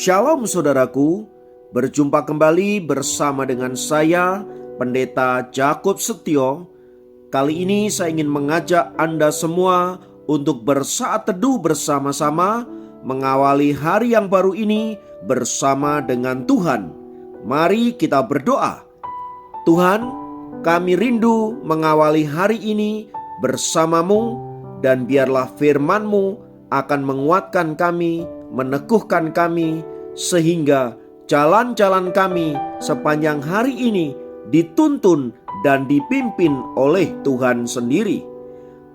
Shalom saudaraku, berjumpa kembali bersama dengan saya, Pendeta Jakob Setio. Kali ini saya ingin mengajak Anda semua untuk bersaat teduh bersama-sama, mengawali hari yang baru ini bersama dengan Tuhan. Mari kita berdoa. Tuhan, kami rindu mengawali hari ini bersamamu, dan biarlah firman-Mu akan menguatkan kami, meneguhkan kami, sehingga jalan-jalan kami sepanjang hari ini dituntun dan dipimpin oleh Tuhan sendiri.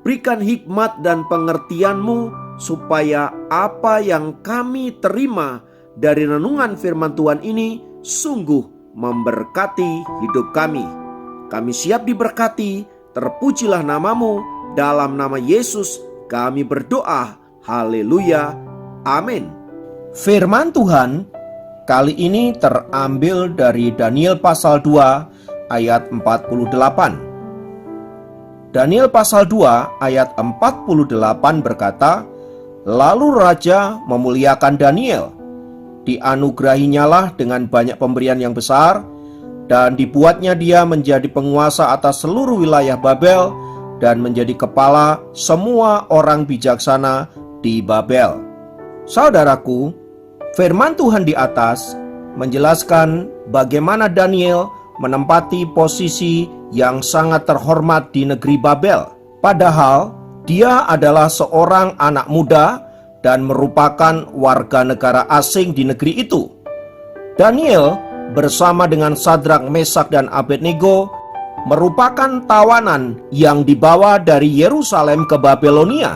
Berikan hikmat dan pengertian-Mu supaya apa yang kami terima dari renungan firman Tuhan ini sungguh memberkati hidup kami. Kami siap diberkati, terpujilah nama-Mu, dalam nama Yesus kami berdoa. Haleluya. Amin. Firman Tuhan kali ini terambil dari Daniel pasal 2 ayat 48. Daniel pasal 2 ayat 48 berkata, "Lalu raja memuliakan Daniel, dianugerahinyalah dengan banyak pemberian yang besar, dan dibuatnya dia menjadi penguasa atas seluruh wilayah Babel dan menjadi kepala semua orang bijaksana di Babel." Saudaraku, firman Tuhan di atas menjelaskan bagaimana Daniel menempati posisi yang sangat terhormat di negeri Babel. Padahal dia adalah seorang anak muda dan merupakan warga negara asing di negeri itu. Daniel bersama dengan Sadrak, Mesak, dan Abednego merupakan tawanan yang dibawa dari Yerusalem ke Babelonia.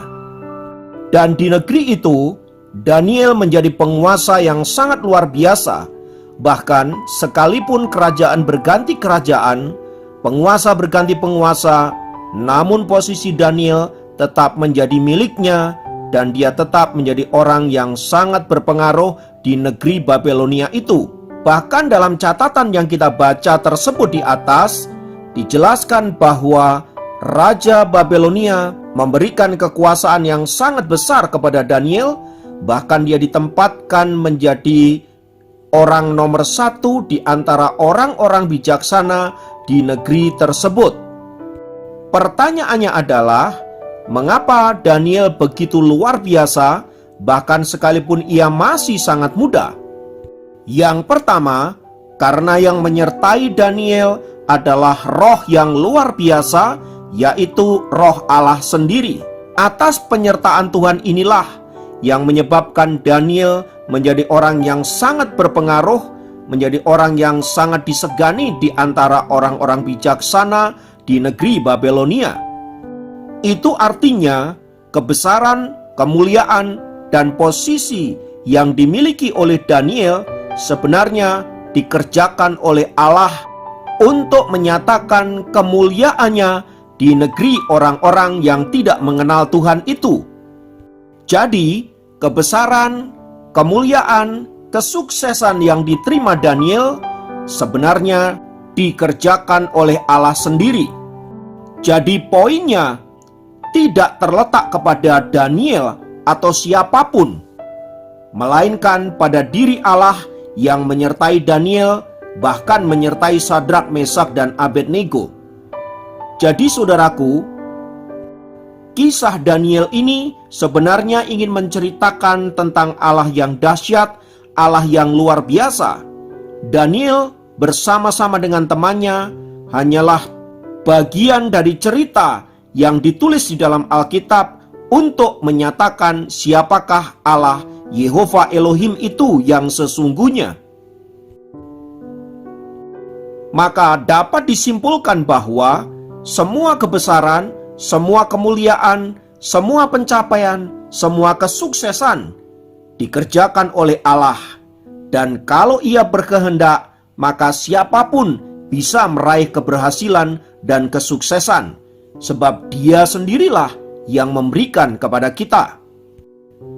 Dan di negeri itu Daniel menjadi penguasa yang sangat luar biasa. Bahkan sekalipun kerajaan berganti kerajaan, penguasa berganti penguasa, namun posisi Daniel tetap menjadi miliknya, dan dia tetap menjadi orang yang sangat berpengaruh di negeri Babelonia itu. Bahkan dalam catatan yang kita baca tersebut di atas, dijelaskan bahwa Raja Babelonia memberikan kekuasaan yang sangat besar kepada Daniel. Bahkan dia ditempatkan menjadi orang nomor 1 di antara orang-orang bijaksana di negeri tersebut. Pertanyaannya adalah, mengapa Daniel begitu luar biasa, bahkan sekalipun ia masih sangat muda? Yang pertama, karena yang menyertai Daniel adalah roh yang luar biasa, yaitu roh Allah sendiri. Atas penyertaan Tuhan inilah yang menyebabkan Daniel menjadi orang yang sangat berpengaruh, menjadi orang yang sangat disegani di antara orang-orang bijaksana di negeri Babelonia. Itu artinya kebesaran, kemuliaan, dan posisi yang dimiliki oleh Daniel sebenarnya dikerjakan oleh Allah untuk menyatakan kemuliaannya di negeri orang-orang yang tidak mengenal Tuhan itu. Jadi, kebesaran, kemuliaan, kesuksesan yang diterima Daniel sebenarnya dikerjakan oleh Allah sendiri. Jadi poinnya tidak terletak kepada Daniel atau siapapun, melainkan pada diri Allah yang menyertai Daniel, bahkan menyertai Sadrak, Mesak, dan Abednego. Jadi saudaraku, kisah Daniel ini sebenarnya ingin menceritakan tentang Allah yang dahsyat, Allah yang luar biasa. Daniel bersama-sama dengan temannya hanyalah bagian dari cerita yang ditulis di dalam Alkitab untuk menyatakan siapakah Allah Yehova Elohim itu yang sesungguhnya. Maka dapat disimpulkan bahwa semua kebesaran, semua kemuliaan, semua pencapaian, semua kesuksesan dikerjakan oleh Allah. Dan kalau Ia berkehendak, maka siapapun bisa meraih keberhasilan dan kesuksesan, sebab Dia sendirilah yang memberikan kepada kita.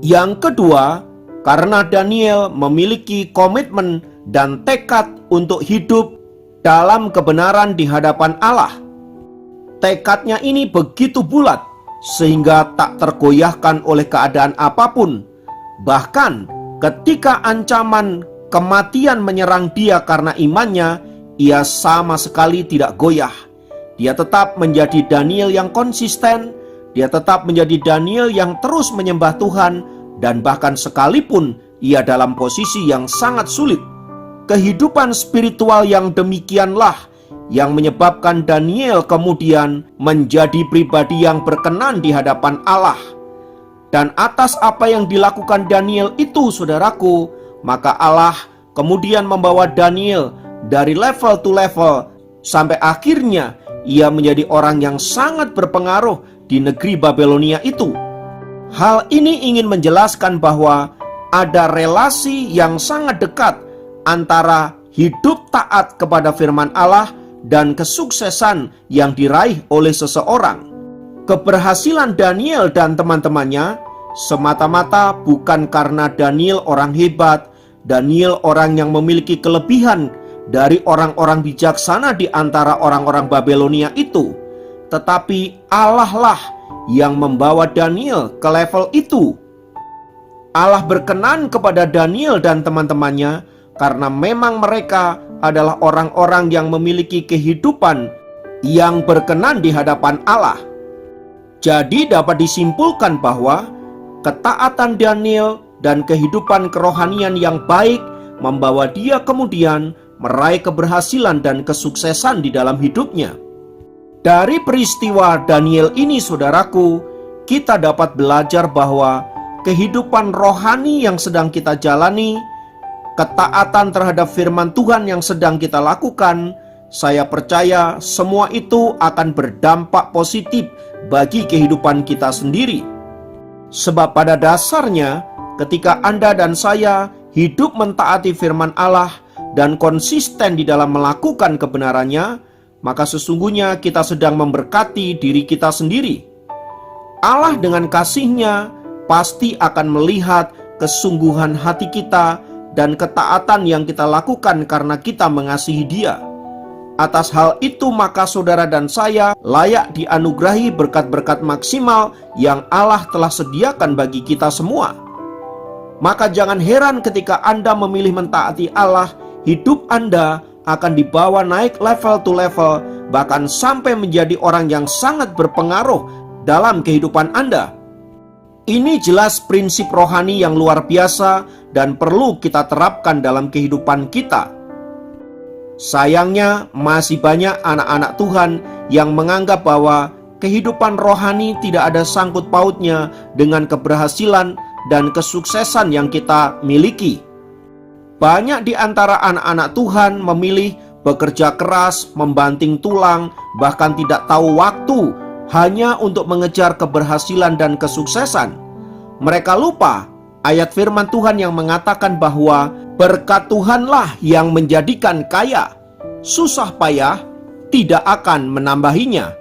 Yang kedua, karena Daniel memiliki komitmen dan tekad untuk hidup dalam kebenaran di hadapan Allah. Tekadnya ini begitu bulat sehingga tak tergoyahkan oleh keadaan apapun. Bahkan Ketika ancaman kematian menyerang dia karena imannya, ia sama sekali tidak goyah. Dia tetap menjadi Daniel yang konsisten, dia tetap menjadi Daniel yang terus menyembah Tuhan, dan bahkan sekalipun ia dalam posisi yang sangat sulit. Kehidupan spiritual yang demikianlah yang menyebabkan Daniel kemudian menjadi pribadi yang berkenan di hadapan Allah. Dan atas apa yang dilakukan Daniel itu, saudaraku, maka Allah kemudian membawa Daniel dari level to level sampai akhirnya ia menjadi orang yang sangat berpengaruh di negeri Babelonia itu. Hal ini ingin menjelaskan bahwa ada relasi yang sangat dekat antara hidup taat kepada firman Allah dan kesuksesan yang diraih oleh seseorang. Keberhasilan Daniel dan teman-temannya semata-mata bukan karena Daniel orang hebat, Daniel orang yang memiliki kelebihan dari orang-orang bijaksana di antara orang-orang Babelonia itu, tetapi Allah lah yang membawa Daniel ke level itu. Allah berkenan kepada Daniel dan teman-temannya karena memang mereka adalah orang-orang yang memiliki kehidupan yang berkenan di hadapan Allah. Jadi dapat disimpulkan bahwa ketaatan Daniel dan kehidupan kerohanian yang baik membawa dia kemudian meraih keberhasilan dan kesuksesan di dalam hidupnya. Dari peristiwa Daniel ini, saudaraku, kita dapat belajar bahwa kehidupan rohani yang sedang kita jalani, ketaatan terhadap firman Tuhan yang sedang kita lakukan, saya percaya semua itu akan berdampak positif bagi kehidupan kita sendiri. Sebab pada dasarnya, ketika Anda dan saya hidup mentaati firman Allah dan konsisten di dalam melakukan kebenarannya, maka sesungguhnya kita sedang memberkati diri kita sendiri. Allah dengan kasih-Nya pasti akan melihat kesungguhan hati kita dan ketaatan yang kita lakukan karena kita mengasihi Dia. Atas hal itu maka saudara dan saya layak dianugerahi berkat-berkat maksimal yang Allah telah sediakan bagi kita semua. Maka jangan heran ketika Anda memilih mentaati Allah, hidup Anda akan dibawa naik level to level, bahkan sampai menjadi orang yang sangat berpengaruh dalam kehidupan Anda. Ini jelas prinsip rohani yang luar biasa dan perlu kita terapkan dalam kehidupan kita. Sayangnya masih banyak anak-anak Tuhan yang menganggap bahwa kehidupan rohani tidak ada sangkut pautnya dengan keberhasilan dan kesuksesan yang kita miliki. Banyak di antara anak-anak Tuhan memilih bekerja keras, membanting tulang, bahkan tidak tahu waktu hanya untuk mengejar keberhasilan dan kesuksesan. Mereka lupa ayat firman Tuhan yang mengatakan bahwa berkat Tuhanlah yang menjadikan kaya, susah payah tidak akan menambahinya.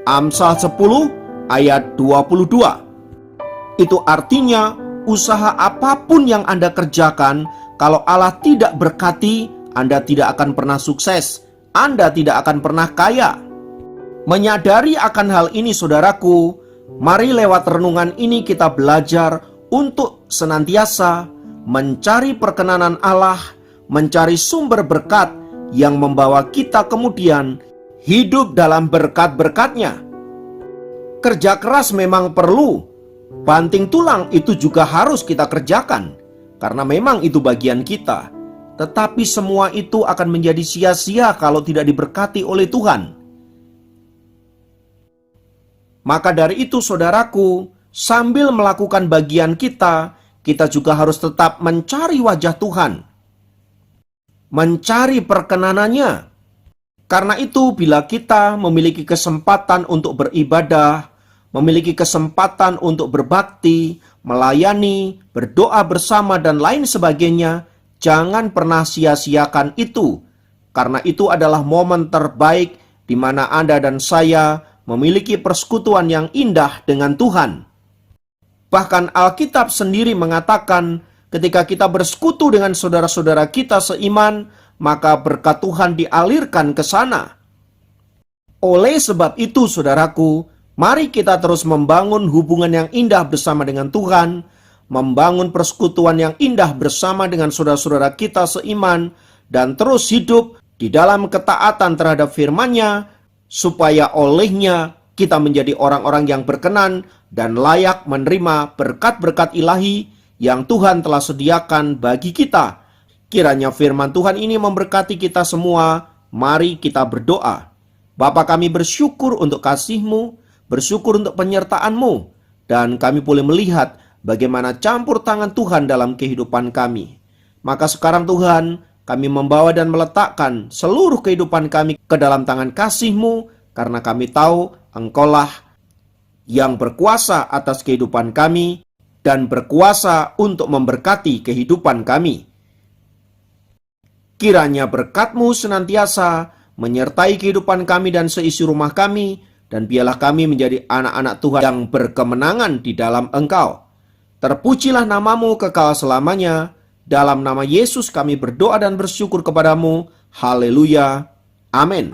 Amsal 10 ayat 22. Itu artinya usaha apapun yang Anda kerjakan, kalau Allah tidak berkati, Anda tidak akan pernah sukses, Anda tidak akan pernah kaya. Menyadari akan hal ini, saudaraku, mari lewat renungan ini kita belajar untuk senantiasa mencari perkenanan Allah, mencari sumber berkat yang membawa kita kemudian hidup dalam berkat-berkat-Nya. Kerja keras memang perlu, banting tulang itu juga harus kita kerjakan, karena memang itu bagian kita. Tetapi semua itu akan menjadi sia-sia kalau tidak diberkati oleh Tuhan. Maka dari itu saudaraku, sambil melakukan bagian kita, kita juga harus tetap mencari wajah Tuhan, mencari perkenanannya. Karena itu bila kita memiliki kesempatan untuk beribadah, memiliki kesempatan untuk berbakti, melayani, berdoa bersama dan lain sebagainya, jangan pernah sia-siakan itu. Karena itu adalah momen terbaik di mana Anda dan saya memiliki persekutuan yang indah dengan Tuhan. Bahkan Alkitab sendiri mengatakan ketika kita bersekutu dengan saudara-saudara kita seiman, maka berkat Tuhan dialirkan ke sana. Oleh sebab itu saudaraku, mari kita terus membangun hubungan yang indah bersama dengan Tuhan. membangun persekutuan yang indah bersama dengan saudara-saudara kita seiman, dan terus hidup di dalam ketaatan terhadap firman-Nya, supaya olehnya kita menjadi orang-orang yang berkenan dan layak menerima berkat-berkat ilahi yang Tuhan telah sediakan bagi kita. Kiranya firman Tuhan ini memberkati kita semua. Mari kita berdoa. Bapa, kami bersyukur untuk kasih-Mu, bersyukur untuk penyertaan-Mu, dan kami boleh melihat bagaimana campur tangan Tuhan dalam kehidupan kami. Maka sekarang Tuhan, kami membawa dan meletakkan seluruh kehidupan kami ke dalam tangan kasih-Mu, karena kami tahu Engkaulah yang berkuasa atas kehidupan kami dan berkuasa untuk memberkati kehidupan kami. Kiranya berkat-Mu senantiasa menyertai kehidupan kami dan seisi rumah kami, dan biarlah kami menjadi anak-anak Tuhan yang berkemenangan di dalam Engkau. Terpujilah nama-Mu kekal selamanya. Dalam nama Yesus kami berdoa dan bersyukur kepadamu. Haleluya. Amin.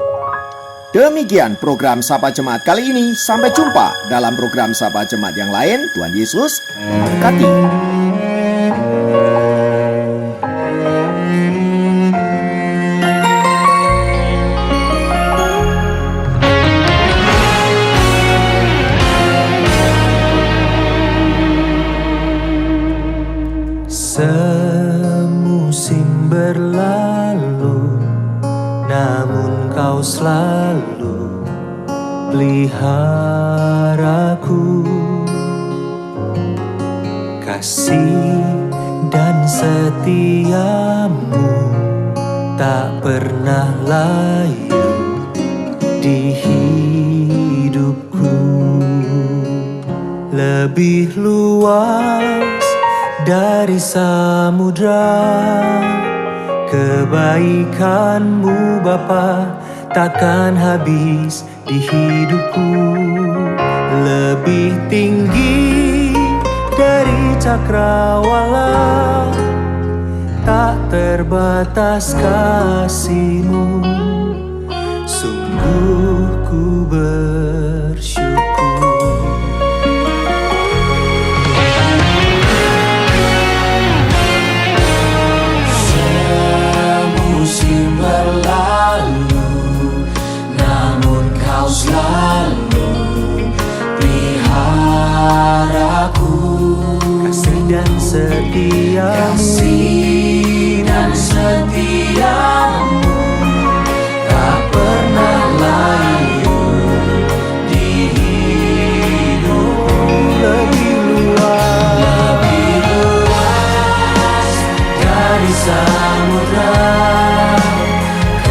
Demikian program Sapa Jemaat kali ini. Sampai jumpa dalam program Sapa Jemaat yang lain. Tuhan Yesus memberkati. Semusim berlalu, namun Kau selalu peliharaku. Kasih dan setia-Mu tak pernah layu di hidupku. Lebih luas dari samudra, kebaikan-Mu Bapa takkan habis di hidupku. Lebih tinggi dari cakrawala, tak terbatas kasih-Mu. Sungguh ku bersyukur. Kasih dan setia-Mu tak pernah layu di hidupku. Lebih luas dari samudra,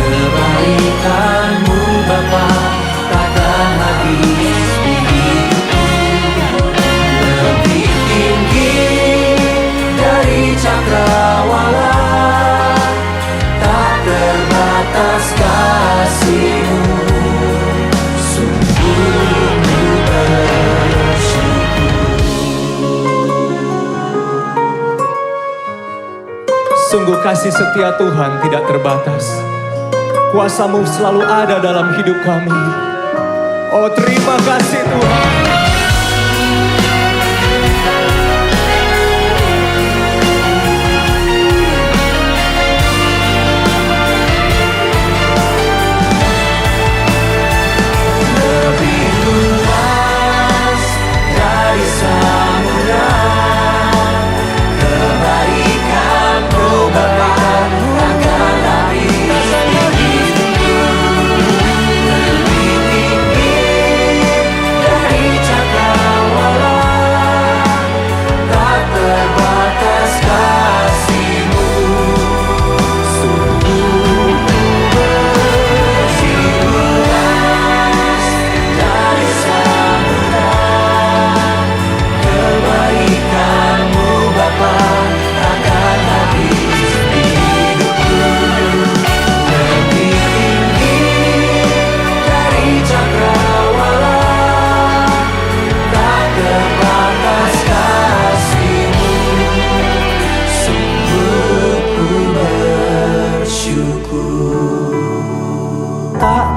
kebaikan-Mu Bapa takkan habis di hidupku. Lebih tinggi dari cakrawala, tak terbatas kasih-Mu. Sungguh ku bersyukur. Sungguh kasih setia Tuhan tidak terbatas. Kuasa-Mu selalu ada dalam hidup kami. Oh, terima kasih Tuhan.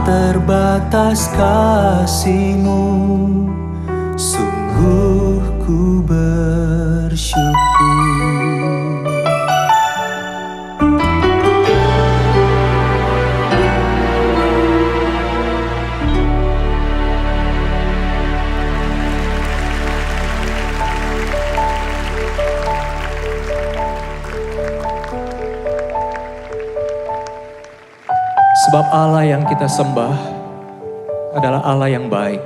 Terbatas kasih-Mu, sungguh ku bersyukur. Sebab Allah yang kita sembah adalah Allah yang baik.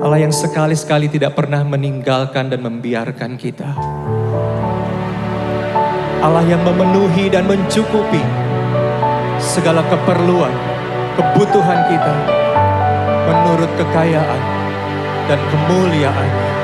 Allah yang sekali-sekali tidak pernah meninggalkan dan membiarkan kita. Allah yang memenuhi dan mencukupi segala keperluan, kebutuhan kita menurut kekayaan dan kemuliaan